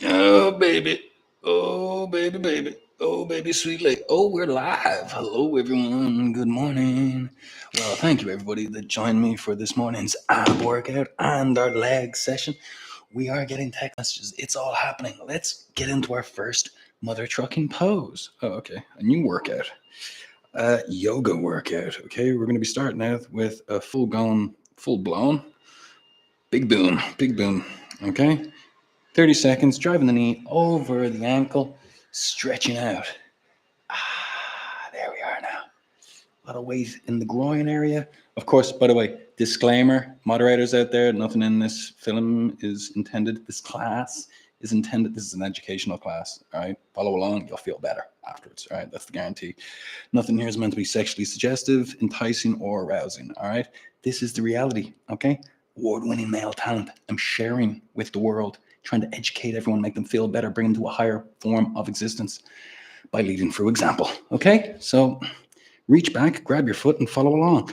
Oh, baby. Oh, baby, baby. Oh, baby, sweet lady. Oh, we're live. Hello, everyone. Good morning. Well, thank you, everybody, that joined me for this morning's ab workout and our leg session. We are getting text messages. It's all happening. Let's get into our first mother trucking pose. Oh, okay. A new workout. Yoga workout. Okay, we're going to be starting out with a full blown, big boom. Okay, 30 seconds, driving the knee over the ankle, stretching out. There we are now. A lot of weight in the groin area. Of course, by the way, disclaimer, moderators out there, nothing in this film is intended. This class is intended. This is an educational class, all right? Follow along, you'll feel better afterwards, all right? That's the guarantee. Nothing here is meant to be sexually suggestive, enticing, or arousing, all right? This is the reality, okay? Award-winning male talent. I'm sharing with the world, trying to educate everyone, make them feel better, bring them to a higher form of existence by leading through example, okay? So reach back, grab your foot, and follow along.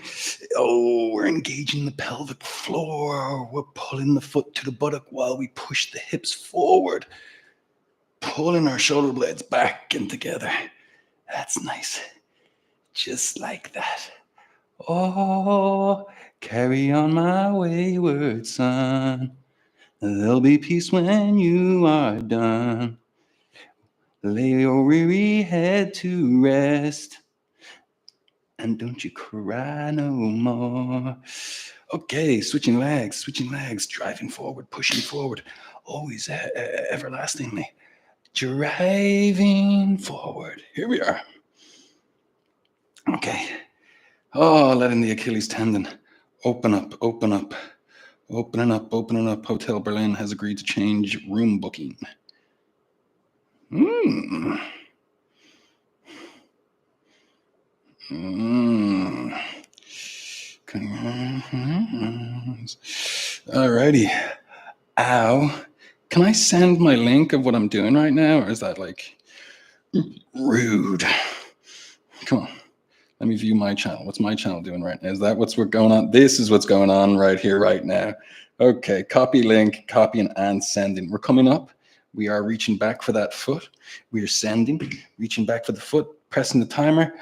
Oh, we're engaging the pelvic floor. We're pulling the foot to the buttock while we push the hips forward, pulling our shoulder blades back and together. That's nice. Just like that. Oh, carry on my wayward son. There'll be peace when you are done. Lay your weary head to rest. And don't you cry no more. Okay, switching legs, driving forward, pushing forward, always everlastingly. Driving forward. Here we are. Okay. Oh, letting the Achilles tendon open up. Opening up. Hotel Berlin has agreed to change room booking. Alrighty. Ow. Can I send my link of what I'm doing right now, or is that like rude? Come on. Let me view my channel. What's my channel doing right now? Is that what's going on? This is what's going on right here, right now. Okay, copy link, copying and sending. We're coming up. We are reaching back for that foot. We are sending, reaching back for the foot, pressing the timer.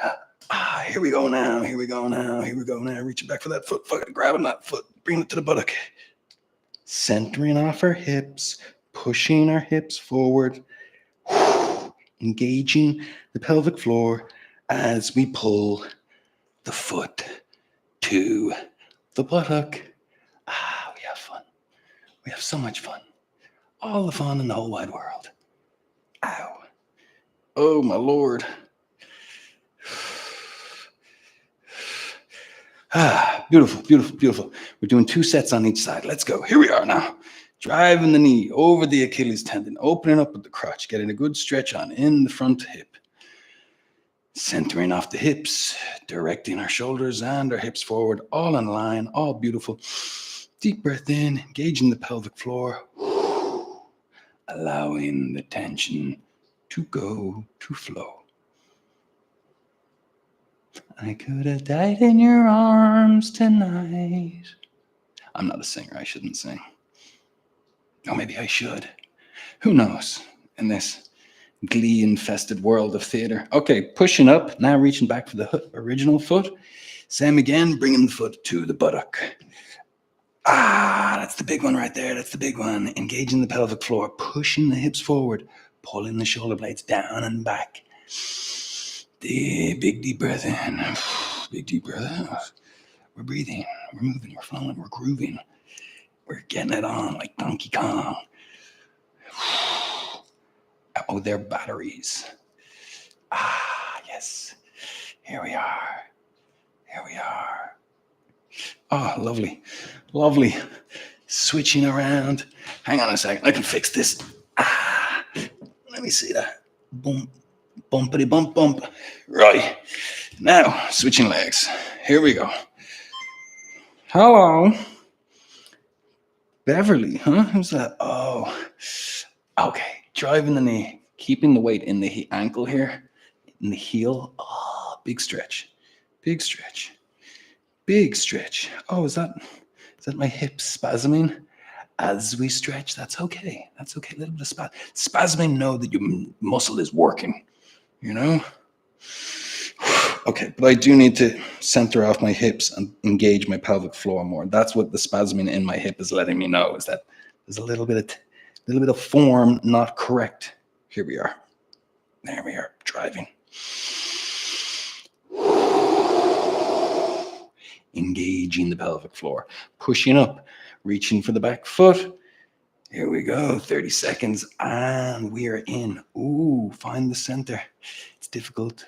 Here we go now. Reaching back for that foot, fucking grabbing that foot, bringing it to the buttock. Centering off our hips, pushing our hips forward, engaging the pelvic floor as we pull the foot to the buttock. We have fun. We have so much fun. All the fun in the whole wide world. Ow. Oh, my Lord. Beautiful. We're doing 2 sets on each side. Let's go. Here we are now. Driving the knee over the Achilles tendon, opening up with the crotch, getting a good stretch on in the front hip. Centering off the hips, directing our shoulders and our hips forward, all in line, all beautiful. Deep breath in, engaging the pelvic floor, allowing the tension to go, to flow. I could have died in your arms tonight. I'm not a singer, I shouldn't sing. Or maybe I should. Who knows? In this glee-infested world of theater. Okay, pushing up, now reaching back for the original foot. Same again, bringing the foot to the buttock. That's the big one right there. That's the big one. Engaging the pelvic floor, pushing the hips forward, pulling the shoulder blades down and back. Big deep breath in. Big deep breath out. We're breathing. We're moving. We're flowing. We're grooving. We're getting it on like Donkey Kong. Oh, they're batteries. Yes. Here we are. Oh, lovely. Switching around. Hang on a second. I can fix this. Let me see that. Boom. Bumpity bump. Right. Now, switching legs. Here we go. Hello. Beverly, huh? Who's that? Oh. Okay. Driving the knee. Keeping the weight in the ankle here. In the heel. Oh, big stretch. Oh, is that my hip spasming? as we stretch. That's okay. That's okay. A little bit of spasming. Know that your muscle is working. You know. Okay, but I do need to center off my hips and engage my pelvic floor more. That's what the spasming in my hip is letting me know, is that there's a little bit of form not correct. Here we are. There we are, driving. Engaging the pelvic floor, pushing up, reaching for the back foot. Here we go, 30 seconds, and we are in. Ooh, find the center. It's difficult,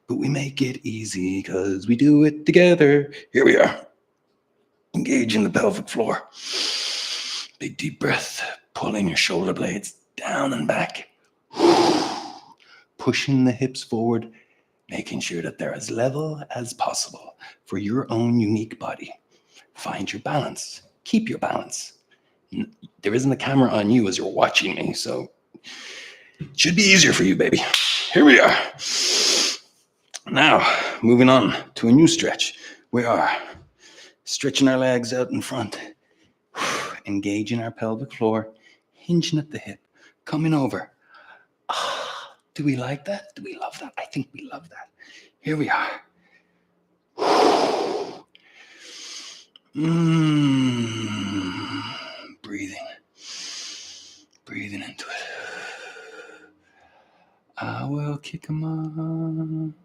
but we make it easy because we do it together. Here we are, engaging the pelvic floor. Big deep breath, pulling your shoulder blades down and back. Pushing the hips forward, making sure that they're as level as possible for your own unique body. Find your balance. Keep your balance. There isn't a camera on you as you're watching me, so it should be easier for you, baby. Here we are. Now, moving on to a new stretch. We are stretching our legs out in front, engaging our pelvic floor, hinging at the hip, coming over. Do we like that? Do we love that? I think we love that. Here we are. Breathing into it. I will kick 'em on.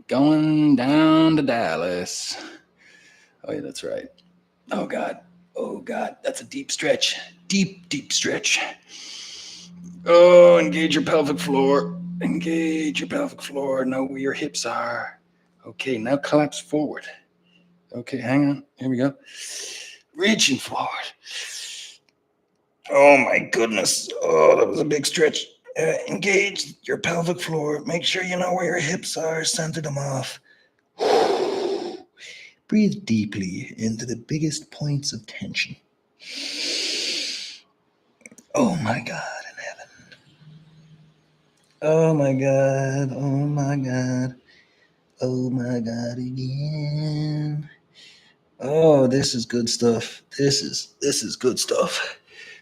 Going down to Dallas. Oh yeah, that's right. Oh God, that's a deep stretch. Deep stretch. Oh, engage your pelvic floor. Know where your hips are. Okay, now collapse forward. Okay, hang on. Here we go. Reaching forward. Oh my goodness. Oh, that was a big stretch. Engage your pelvic floor. Make sure you know where your hips are. Center them off. Breathe deeply into the biggest points of tension. Oh my God in heaven. Oh my God. Oh my God. Oh my God again. Oh, this is good stuff. This is good stuff.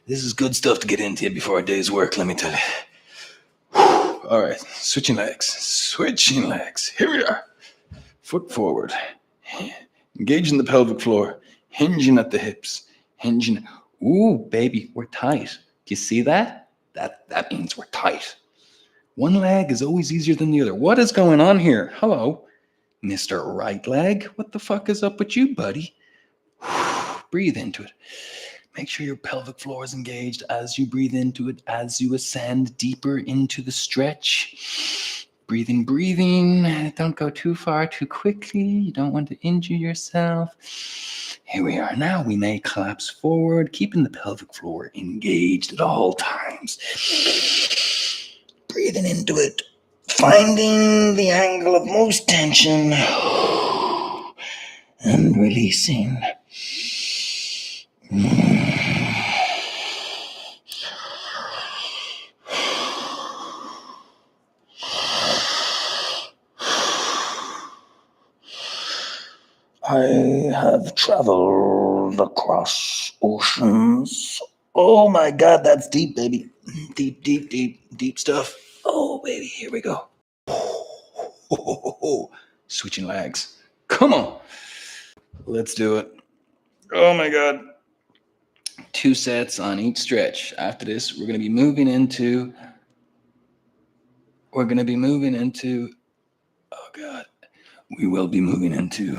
This is good stuff to get into before a day's work, let me tell you. All right, switching legs. Here we are. Foot forward. Engaging the pelvic floor. Hinging at the hips. Hinging. Ooh, baby, we're tight. Do you see that? That means we're tight. One leg is always easier than the other. What is going on here? Hello, Mr. Right Leg. What the fuck is up with you, buddy? Breathe into it. Make sure your pelvic floor is engaged as you breathe into it, as you ascend deeper into the stretch. Breathing. Don't go too far too quickly. You don't want to injure yourself. Here we are. Now we may collapse forward, keeping the pelvic floor engaged at all times. Breathing into it. Finding the angle of most tension. And releasing. I have traveled across oceans. Oh my God, that's deep, baby. Deep stuff. Oh, baby, here we go. Switching legs. Come on. Let's do it. Oh my God. 2 sets on each stretch. After this, we're going to be moving into, oh God, we will be moving into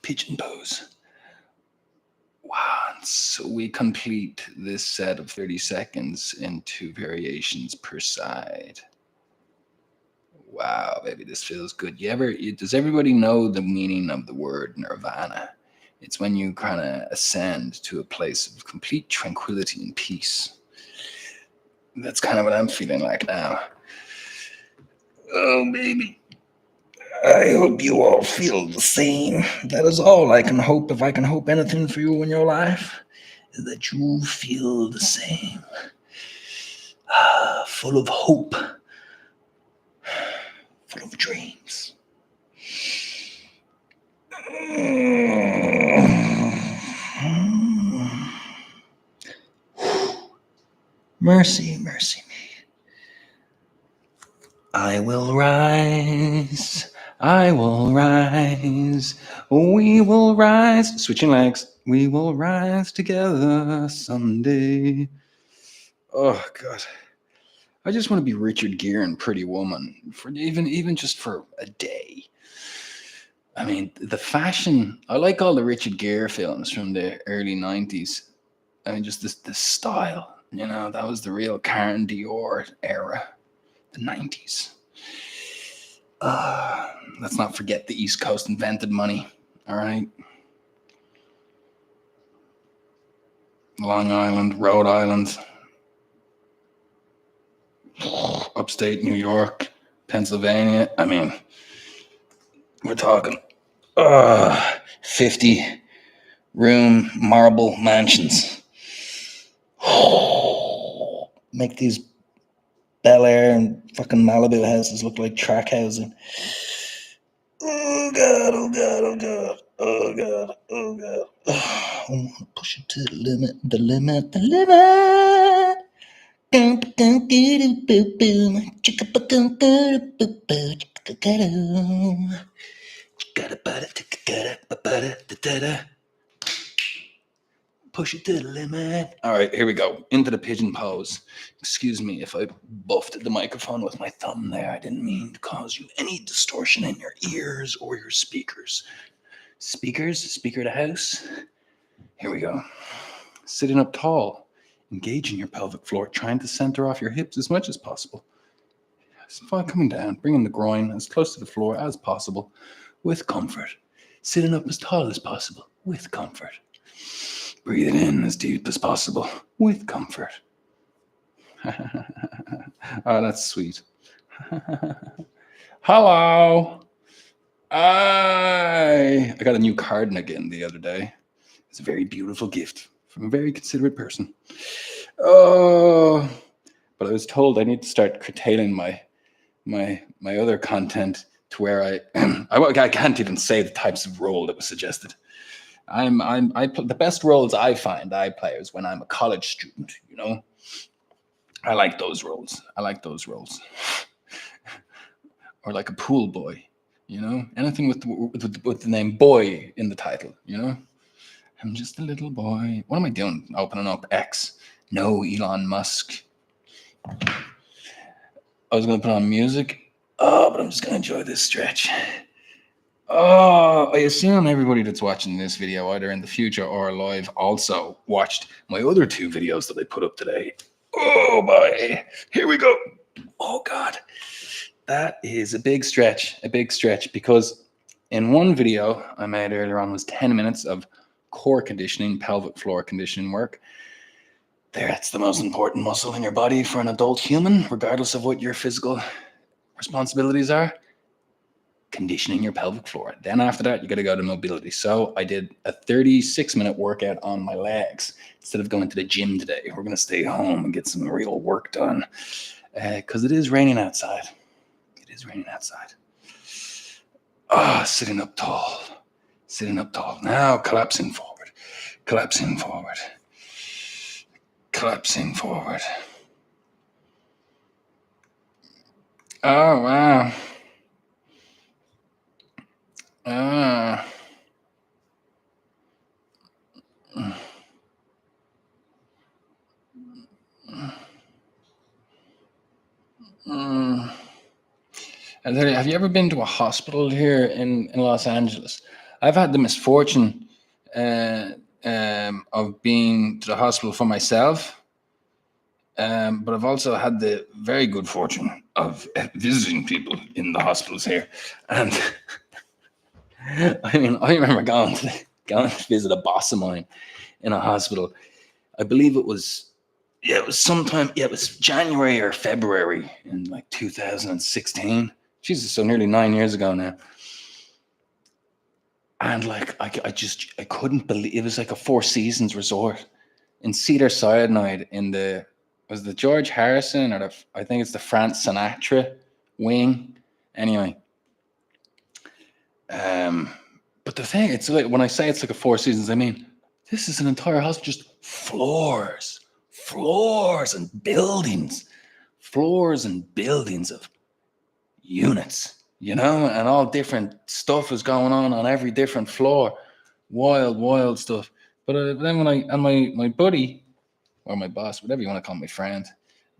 pigeon pose. Wow. So we complete this set of 30 seconds in 2 variations per side. Wow, baby, this feels good. Does everybody know the meaning of the word nirvana? It's when you kind of ascend to a place of complete tranquility and peace. That's kind of what I'm feeling like now. Oh, baby. I hope you all feel the same. That is all I can hope. If I can hope anything for you in your life, is that you feel the same. Full of hope. Full of dreams. Mercy, mercy me. I will rise. I will rise. We will rise. Switching legs. We will rise together someday. Oh God. I just want to be Richard Gere and Pretty Woman for even just for a day. I mean, the fashion. I like all the Richard Gere films from the early '90s. I mean, just this style. You know, that was the real Karen Dior era, the '90s. Let's not forget the East Coast invented money. All right, Long Island, Rhode Island, upstate New York, Pennsylvania. I mean, we're talking 50-room marble mansions. Make these Bel Air and fucking Malibu houses look like track housing. Oh God, oh God, oh God, oh God, oh God. I want to push it to the limit, the limit, the limit. Push it to the limit. All right, here we go. Into the pigeon pose. Excuse me if I buffed the microphone with my thumb there. I didn't mean to cause you any distortion in your ears or your speakers. Speaker to house. Here we go. Sitting up tall. Engaging your pelvic floor, trying to center off your hips as much as possible. Spine coming down, bringing the groin as close to the floor as possible with comfort. Sitting up as tall as possible with comfort. Breathing in as deep as possible with comfort. Oh, that's sweet. Hello. I got a new cardigan the other day. It's a very beautiful gift from a very considerate person. Oh, but I was told I need to start curtailing my other content to where I can't even say the types of role that was suggested. The best roles I find I play is when I'm a college student. You know, I like those roles. Or like a pool boy. You know, anything with the name boy in the title. You know, I'm just a little boy. What am I doing? Opening up X. No, Elon Musk. I was gonna put on music. Oh, but I'm just gonna enjoy this stretch. Oh, I assume everybody that's watching this video, either in the future or live, also watched my other two videos that I put up today. Oh boy, here we go. Oh God, that is a big stretch, because in one video I made earlier on was 10 minutes of core conditioning, pelvic floor conditioning work. That's the most important muscle in your body for an adult human, regardless of what your physical responsibilities are. Conditioning your pelvic floor. Then after that, you got to go to mobility. So I did a 36-minute workout on my legs instead of going to the gym today. We're going to stay home and get some real work done because it is raining outside. Ah, sitting up tall. Now collapsing forward. Oh, wow. Have you ever been to a hospital here in Los Angeles? I've had the misfortune of being to the hospital for myself, but I've also had the very good fortune of visiting people in the hospitals here. And I mean, I remember going to visit a boss of mine in a hospital. I believe it was sometime. Yeah, it was January or February in like 2016. Jesus, so nearly 9 years ago now. And like, I couldn't believe it was like a Four Seasons resort in Cedars-Sinai was the George Harrison or I think it's the Frank Sinatra wing. Anyway, but the thing, it's like when I say it's like a Four Seasons, I mean this is an entire hospital, just floors floors and buildings of units, and all different stuff was going on every different floor. Wild stuff. But then when my buddy, or my boss, whatever you want to call my friend,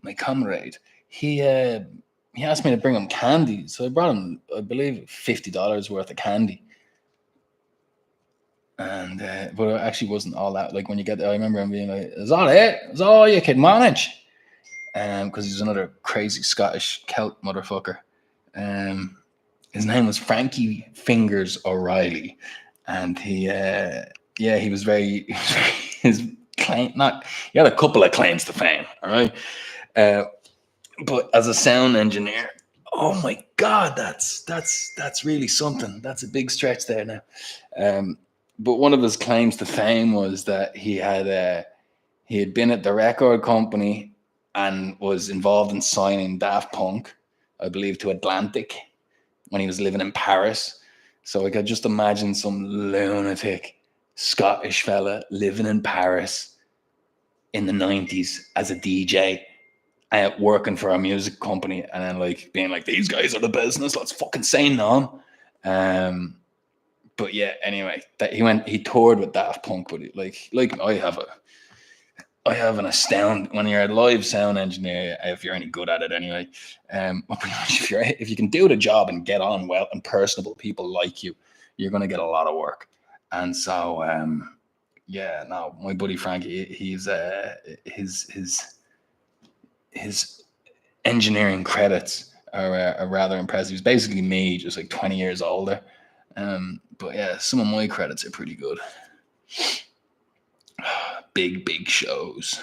my comrade, he asked me to bring him candy. So I brought him, I believe, $50 worth of candy. And but it actually wasn't all that. Like when you get there, I remember him being like, "Is that it? Is all you can manage?" Because he's another crazy Scottish Celt motherfucker. His name was Frankie Fingers O'Reilly, and he was very his claim not he had a couple of claims to fame. All right, but as a sound engineer, oh my god, that's really something. That's a big stretch there now. But one of his claims to fame was that he had been at the record company and was involved in signing Daft Punk, I believe, to Atlantic when he was living in Paris. So I could just imagine some lunatic Scottish fella living in Paris in the 90s as a DJ, working for a music company, and then like being like, "These guys are the business, let's fucking say no." But yeah, anyway, that he toured with Daft Punk, but like I have an astound when you're a live sound engineer, if you're any good at it anyway. Pretty much if you can do the job and get on well and personable, people like you, you're gonna get a lot of work. And so yeah, no, my buddy Frankie, he's his engineering credits are rather impressive. He's basically me, just like 20 years older. But yeah, some of my credits are pretty good. Big shows.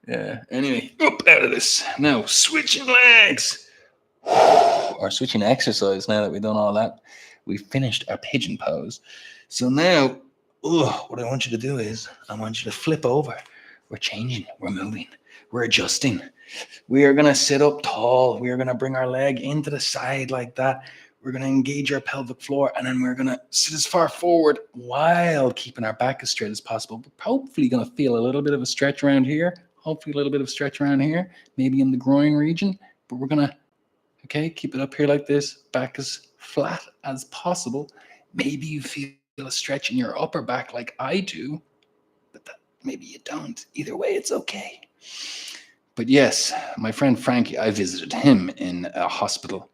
Yeah. Anyway, up out of this. Now, switching legs. Or switching exercise now that we've done all that. We've finished our pigeon pose. So now, what I want you to do is, I want you to flip over. We're changing. We're moving. We're adjusting. We are going to sit up tall. We are going to bring our leg into the side like that. We're going to engage our pelvic floor, and then we're going to sit as far forward while keeping our back as straight as possible. We're hopefully going to feel a little bit of a stretch around here. Hopefully a little bit of stretch around here, maybe in the groin region. But we're going to, keep it up here like this, back as flat as possible. Maybe you feel a stretch in your upper back like I do, but maybe you don't. Either way, it's okay. But yes, my friend Frankie, I visited him in a hospital,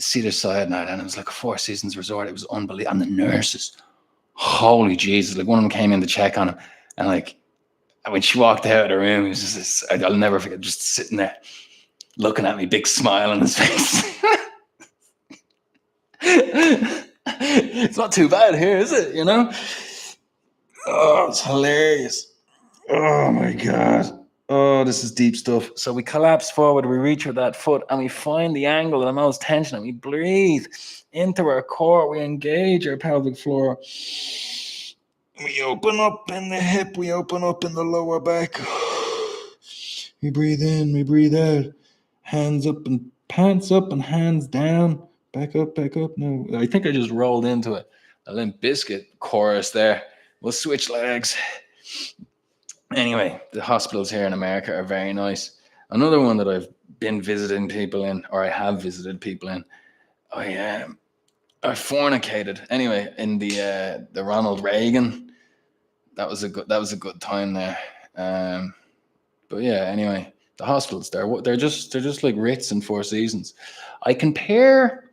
Cedar Sinai, and it was like a Four Seasons resort. It was unbelievable. And the nurses, holy Jesus, like one of them came in to check on him, and like when she walked out of the room, it was just this, I'll never forget, just sitting there looking at me, big smile on his face. It's not too bad here, is it? Oh, it's hilarious. Oh my God. Oh, this is deep stuff. So we collapse forward, we reach with that foot, and we find the angle of the most tension, and we breathe into our core. We engage our pelvic floor. We open up in the hip, we open up in the lower back. We breathe in, we breathe out. Hands up and pants up and hands down. Back up. No, I think I just rolled into it. A Limp Bizkit chorus there. We'll switch legs. Anyway, the hospitals here in America are very nice. Another one that I've been visiting people in, or I have visited people in, I fornicated. Anyway, in the Ronald Reagan, that was a good time there. But yeah, anyway, the hospitals they're just like Ritz and Four Seasons. I compare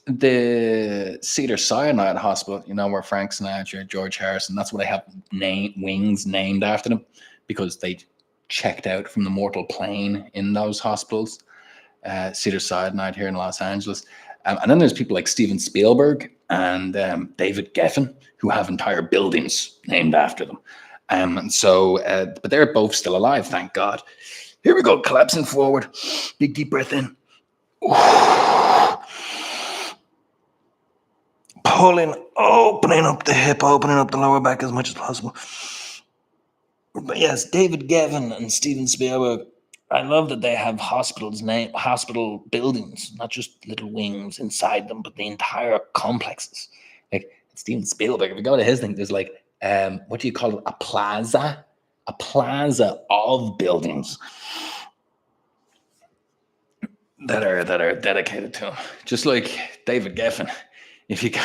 the Cedar Sinai Hospital, where Frank Sinatra, George Harrison, that's what I have wings named after them, because they checked out from the mortal plane in those hospitals. Cedar Sinai here in Los Angeles. And then there's people like Steven Spielberg and David Geffen, who have entire buildings named after them. And so, but they're both still alive, thank God. Here we go, collapsing forward. Big deep breath in. Pulling, opening up the hip, opening up the lower back as much as possible. But yes, David Geffen and Steven Spielberg, I love that they have hospital buildings, not just little wings inside them, but the entire complexes. Like Steven Spielberg, if you go to his thing, there's like, what do you call it? A plaza a plaza of buildings that are dedicated to him. Just like David Geffen. If you go,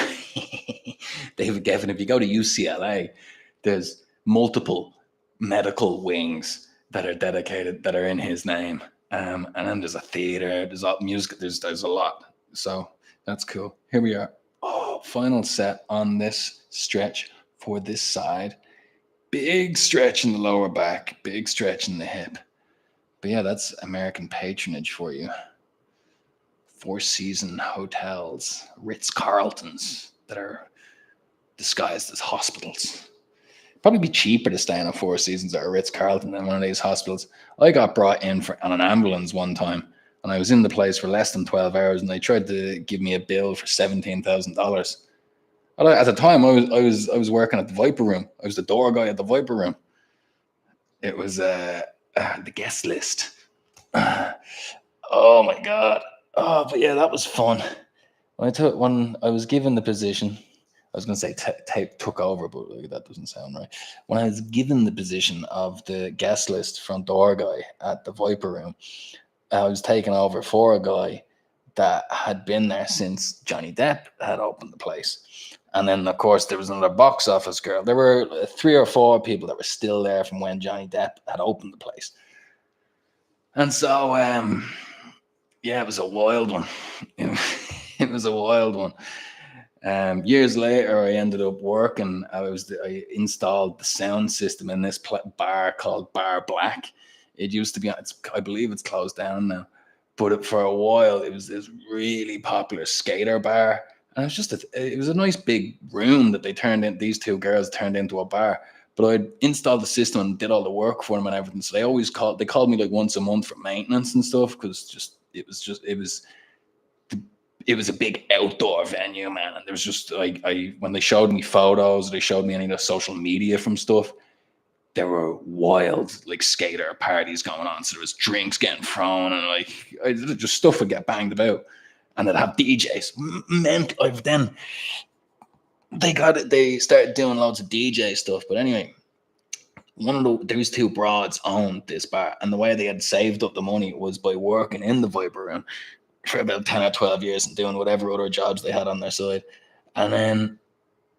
David Geffen, if you go to UCLA, there's multiple medical wings that are dedicated, that are in his name. And then there's a theater, there's all music, there's a lot. So that's cool. Here we are. Oh, final set on this stretch for this side. Big stretch in the lower back, big stretch in the hip. But yeah, that's American patronage for you. Four Season hotels, Ritz-Carltons that are disguised as hospitals. Probably be cheaper to stay in a Four Seasons or a Ritz-Carlton than one of these hospitals. I got brought in on an ambulance one time, and I was in the place for less than 12 hours, and they tried to give me a bill for $17,000. At the time, I was working at the Viper Room. I was the door guy at the Viper Room. It was the guest list. Oh my god! Oh, but yeah, that was fun. When I was given the position, I was going to say tape took over, but that doesn't sound right. When I was given the position of the guest list front door guy at the Viper Room, I was taken over for a guy that had been there since Johnny Depp had opened the place. And then, of course, there was another box office girl. There were 3 or 4 people that were still there from when Johnny Depp had opened the place. And so, yeah, it was a wild one. It was a wild one. Years later, I ended up working. I installed the sound system in this bar called Bar Black. It used to be, I believe it's closed down now. But for a while, it was this really popular skater bar. And it was just it was a nice big room that these 2 girls turned into a bar. But I installed the system and did all the work for them and everything. So they called me like once a month for maintenance and stuff, because it was a big outdoor venue, man. And there was just when they showed me photos, they showed me any of the social media from stuff, there were wild skater parties going on. So there was drinks getting thrown, and just stuff would get banged about, and they'd have DJs. Then they started doing loads of DJ stuff. But anyway, those 2 broads owned this bar, and the way they had saved up the money was by working in the Viper Room for about 10 or 12 years and doing whatever other jobs they had on their side. And then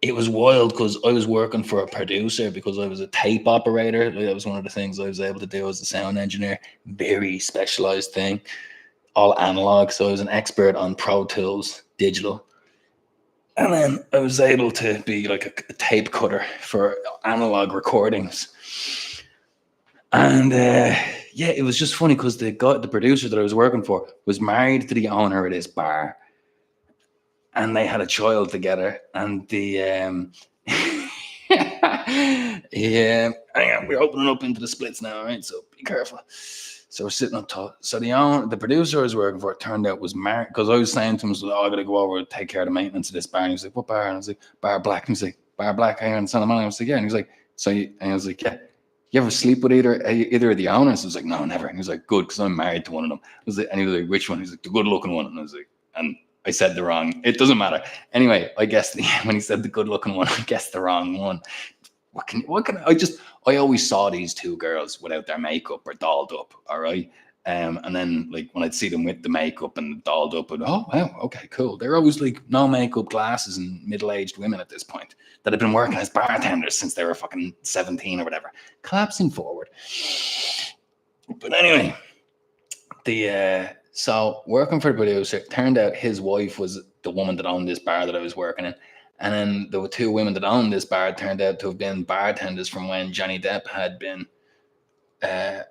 it was wild because I was working for a producer, because I was a tape operator. That was one of the things I was able to do as a sound engineer. Very specialized thing, all analog. So I was an expert on Pro Tools, digital. And then I was able to be like a tape cutter for analog recordings. And yeah, it was just funny because the producer that I was working for was married to the owner of this bar, and they had a child together. And the yeah, we're opening up into the splits now, right? So be careful. So we're sitting up top. So the producer I was working for, it turned out, was married, because I was saying to him, I got to go over and take care of the maintenance of this bar. And he was like, what bar? And I was like, Bar Black. And he was like, Bar Black here in Santa Monica. I was like, yeah. And he was like, and I was like, yeah. You ever sleep with either of the owners? I was like, no, never. And he was like, good, because I'm married to one of them. I was like, and he was like, which one? He was like, the good-looking one. And I was like, and I said the wrong. It doesn't matter. Anyway, I guessed when he said the good-looking one, I guessed the wrong one. I always saw these 2 girls without their makeup or dolled up. All right. And then when I'd see them with the makeup and dolled up, and oh wow, okay, cool. They're always no makeup, glasses, and middle-aged women at this point that have been working as bartenders since they were fucking 17 or whatever. Collapsing forward. But anyway, so working for the producer, turned out his wife was the woman that owned this bar that I was working in. And then there were 2 women that owned this bar, turned out to have been bartenders from when Johnny Depp had been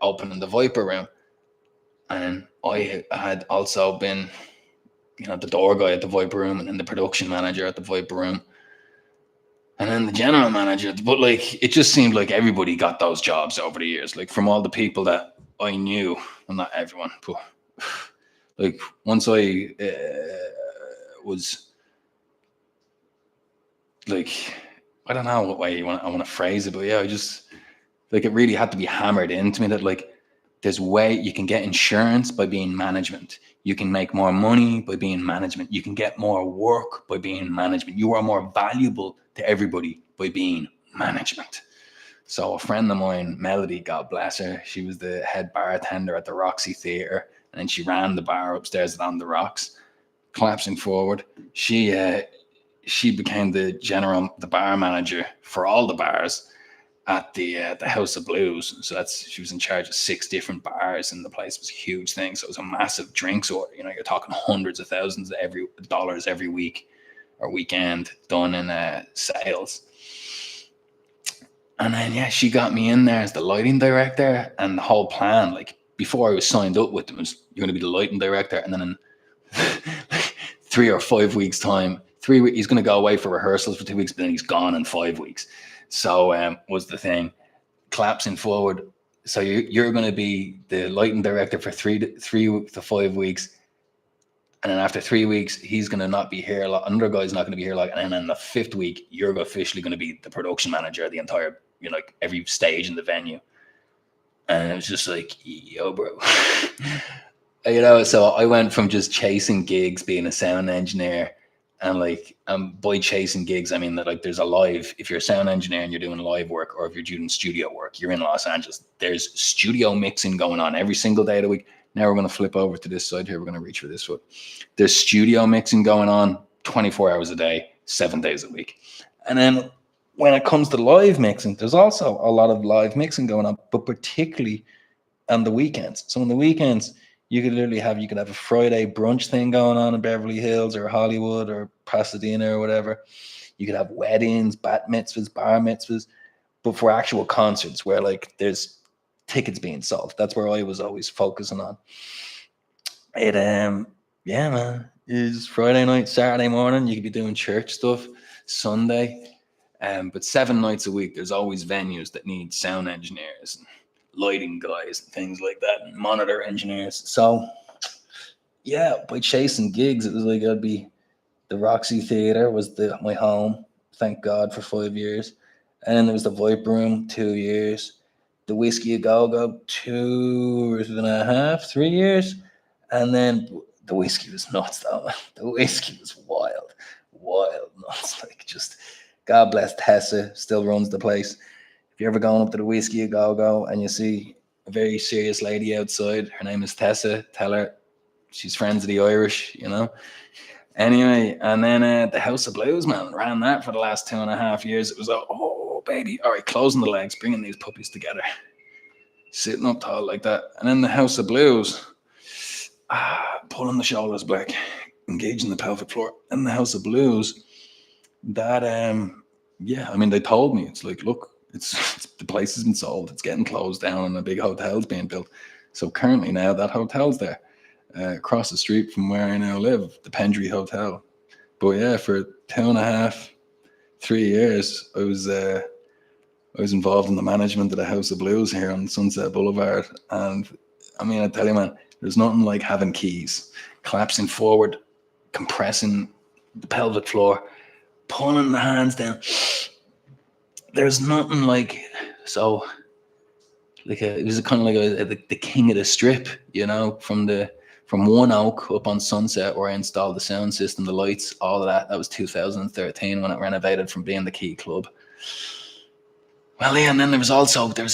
opening the Viper Room. And I had also been, the door guy at the Viper Room, and then the production manager at the Viper Room, and then the general manager. But it just seemed like everybody got those jobs over the years. From all the people that I knew, well, not everyone, but once I was I don't know what way I want to phrase it, but yeah, I just it really had to be hammered into me that there's way you can get insurance by being management. You can make more money by being management. You can get more work by being management. You are more valuable to everybody by being management. So a friend of mine, Melody, God bless her, she was the head bartender at the Roxy Theatre, and then she ran the bar upstairs at On the Rocks. Collapsing forward, she became the bar manager for all the bars at the House of Blues. So she was in charge of 6 different bars, and the place was a huge thing. So it was a massive drinks order. You know, you're talking hundreds of thousands of dollars every week or weekend done in sales. And then she got me in there as the lighting director, and the whole plan, like before I was signed up with them, was you're going to be the lighting director, and then in 3 or 5 weeks time, he's going to go away for rehearsals for 2 weeks, but then he's gone in 5 weeks. So was the thing. Collapsing forward, so you're going to be the lighting director for 3 to 5 weeks, and then after 3 weeks he's going to not be here. Another guy's not going to be here. And then the 5th week you're officially going to be the production manager of the entire, like every stage in the venue. And it was just like, yo, bro. So I went from just chasing gigs, being a sound engineer, and by chasing gigs, I mean that like there's if you're a sound engineer and you're doing live work, or if you're doing studio work, you're in Los Angeles, there's studio mixing going on every single day of the week. Now we're going to flip over to this side here. We're going to reach for this foot. There's studio mixing going on 24 hours a day, 7 days a week. And then when it comes to live mixing, there's also a lot of live mixing going on, but particularly on the weekends. So on the weekends, you could have a Friday brunch thing going on in Beverly Hills or Hollywood or Pasadena or whatever. You could have weddings, bat mitzvahs, bar mitzvahs, but for actual concerts where like there's tickets being sold. That's where I was always focusing on. It man, is Friday night, Saturday morning, you could be doing church stuff, Sunday. But 7 nights a week, there's always venues that need sound engineers and lighting guys and things like that, and monitor engineers. So by chasing gigs, it was like I'd be the Roxy Theatre was my home, thank God, for 5 years. And then there was the Viper Room, 2 years. The Whiskey A Go Go, 2.5, 3 years. And then the whiskey was nuts, though. The whiskey was wild nuts. Like, just, God bless Tessa, still runs the place. If you're ever going up to the Whiskey A Go Go and you see a very serious lady outside, her name is Tessa, tell her she's friends of the Irish, Anyway, and then the House of Blues, man, ran that for the last 2.5 years. It was oh, baby. All right, closing the legs, bringing these puppies together, sitting up tall like that. And then the House of Blues, pulling the shoulders back, engaging the pelvic floor. And the House of Blues, that, they told me, it's like, look, it's the place has been sold. It's getting closed down and a big hotel's being built. So currently now that hotel's there. Across the street from where I now live, the Pendry Hotel. But for 2.5, 3 years, I was involved in the management of the House of Blues here on Sunset Boulevard. And I mean, I tell you, man, there's nothing like having keys, collapsing forward, compressing the pelvic floor, pulling the hands down. There's nothing like, so like it was kind of like the king of the strip, from One Oak up on Sunset, where I installed the sound system, the lights, all of that. That was 2013 when it renovated from being the Key Club. Well, and then there's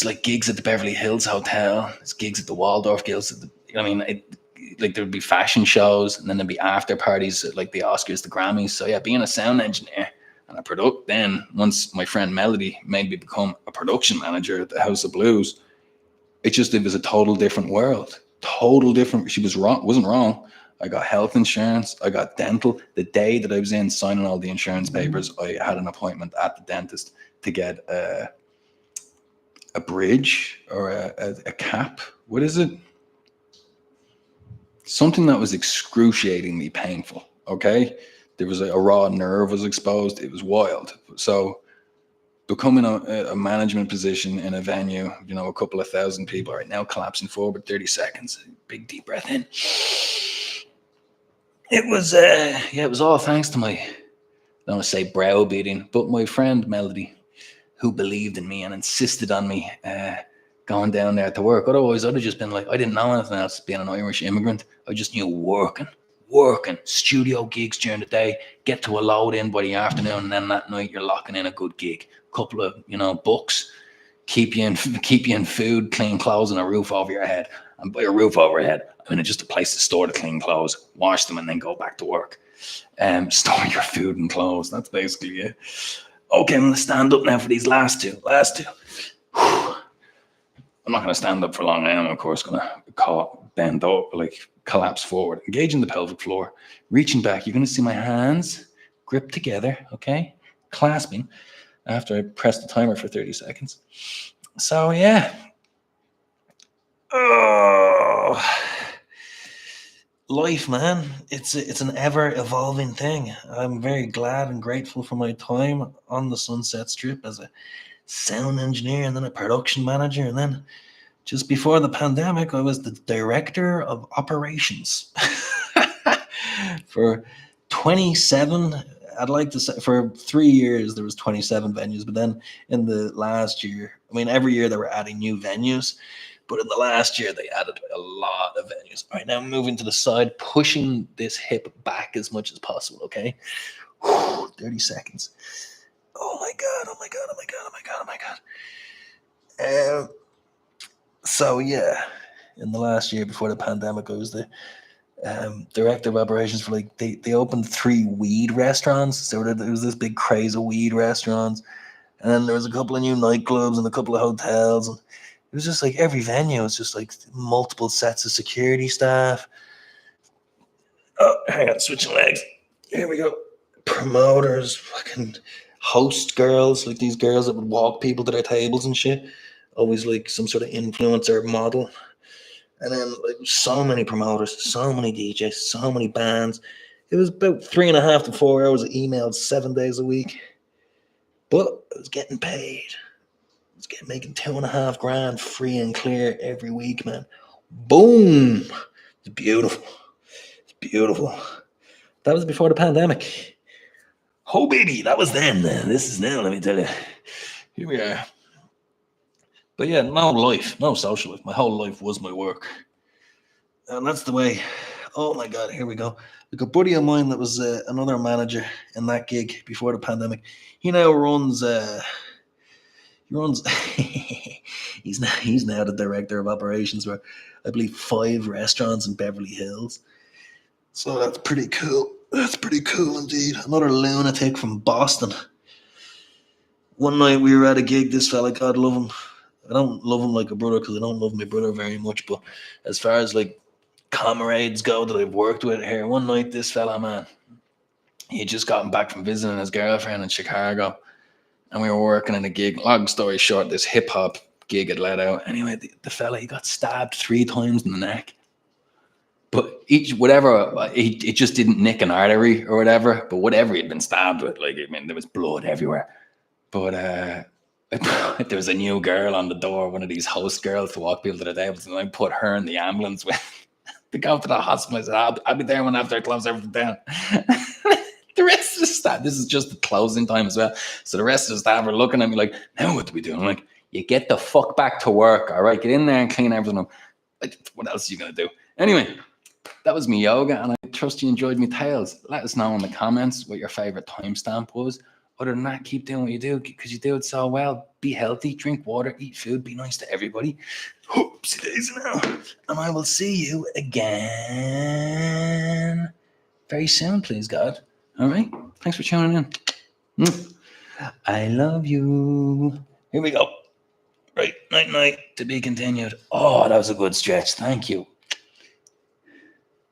like gigs at the Beverly Hills Hotel, there's gigs at the Waldorf Guilds. Like there'd be fashion shows, and then there'd be after parties at like the Oscars, the Grammys. So being a sound engineer and then once my friend Melody made me become a production manager at the House of Blues, it was a total different world. Total different. She wasn't wrong. I got health insurance. I got dental. The day that I was in signing all the insurance papers, I had an appointment at the dentist to get a bridge or a cap. What is it? Something that was excruciatingly painful. Okay, there was a raw nerve was exposed. It was wild. So becoming a management position in a venue, a couple of thousand people right now, collapsing forward 30 seconds, big deep breath in. It was all thanks to my, I don't want to say browbeating, but my friend Melody, who believed in me and insisted on me going down there to work. Otherwise, I'd have just been like, I didn't know anything else being an Irish immigrant. I just knew working, studio gigs during the day, get to a load in by the afternoon, and then that night you're locking in a good gig. Couple of, books, keep you in food, clean clothes, and a roof over your head. And by a roof over your head, I mean just a place to store the clean clothes, wash them, and then go back to work. Store your food and clothes. That's basically it. Okay, I'm gonna stand up now for these last two. Whew. I'm not gonna stand up for long. I am, of course, gonna bend up, like collapse forward, engaging the pelvic floor, reaching back. You're gonna see my hands grip together, okay, clasping. After I press the timer for 30 seconds. So yeah. Oh, life, man. It's an ever evolving thing. I'm very glad and grateful for my time on the Sunset Strip as a sound engineer and then a production manager, and then just before the pandemic, I was the director of operations for 27. I'd like to say for 3 years there was 27 venues, but then in the last year, I mean, every year they were adding new venues, but in the last year they added a lot of venues. All right, now I'm moving to the side, pushing this hip back as much as possible. Okay, 30 seconds. Oh my god! Oh my god! Oh my god! Oh my god! Oh my god! So yeah, in the last year before the pandemic, I was the director of operations for they opened 3 weed restaurants. So there was this big craze of weed restaurants, and then there was a couple of new nightclubs and a couple of hotels. And it was just like every venue was just like multiple sets of security staff. Oh, hang on, switching legs. Here we go. Promoters, fucking host girls, like these girls that would walk people to their tables and shit. Always like some sort of influencer model. And then like so many promoters, so many DJs, so many bands. It was about 3.5 to 4 hours of emails 7 days a week. But I was getting paid. I was making 2.5 grand free and clear every week, man. Boom. It's beautiful. It's beautiful. That was before the pandemic. Oh baby, that was then. This is now, let me tell you. Here we are. But yeah, no life, no social life. My whole life was my work. And that's the way. Oh my God, here we go. Like a buddy of mine that was another manager in that gig before the pandemic. He now runs. He's now the director of operations for, I believe, 5 restaurants in Beverly Hills. So that's pretty cool. That's pretty cool indeed. Another lunatic from Boston. One night we were at a gig. This fella, God love him. I don't love him like a brother because I don't love my brother very much. But as far as like comrades go that I've worked with here, one night this fella, man, he had just gotten back from visiting his girlfriend in Chicago, and we were working in a gig. Long story short, this hip hop gig had let out. Anyway, the fella, he got stabbed 3 times in the neck. But it just didn't nick an artery or whatever. But whatever he'd been stabbed with, like, I mean, there was blood everywhere. But there was a new girl on the door, one of these host girls to walk people to the tables, and I put her in the ambulance with to go to the hospital. I said, I'll be there when after I close everything down. The rest of the staff, this is just the closing time as well. So the rest of the staff are looking at me like, now what do we do? I'm like, you get the fuck back to work, all right? Get in there and clean everything up. Like, what else are you going to do? Anyway, that was me yoga, and I trust you enjoyed me tales. Let us know in the comments what your favorite timestamp was. Other than that, keep doing what you do because you do it so well. Be healthy, drink water, eat food, be nice to everybody. Oopsie daisy now. And I will see you again very soon, please God. All right? Thanks for tuning in. I love you. Here we go. Right, night, to be continued. Oh, that was a good stretch. Thank you.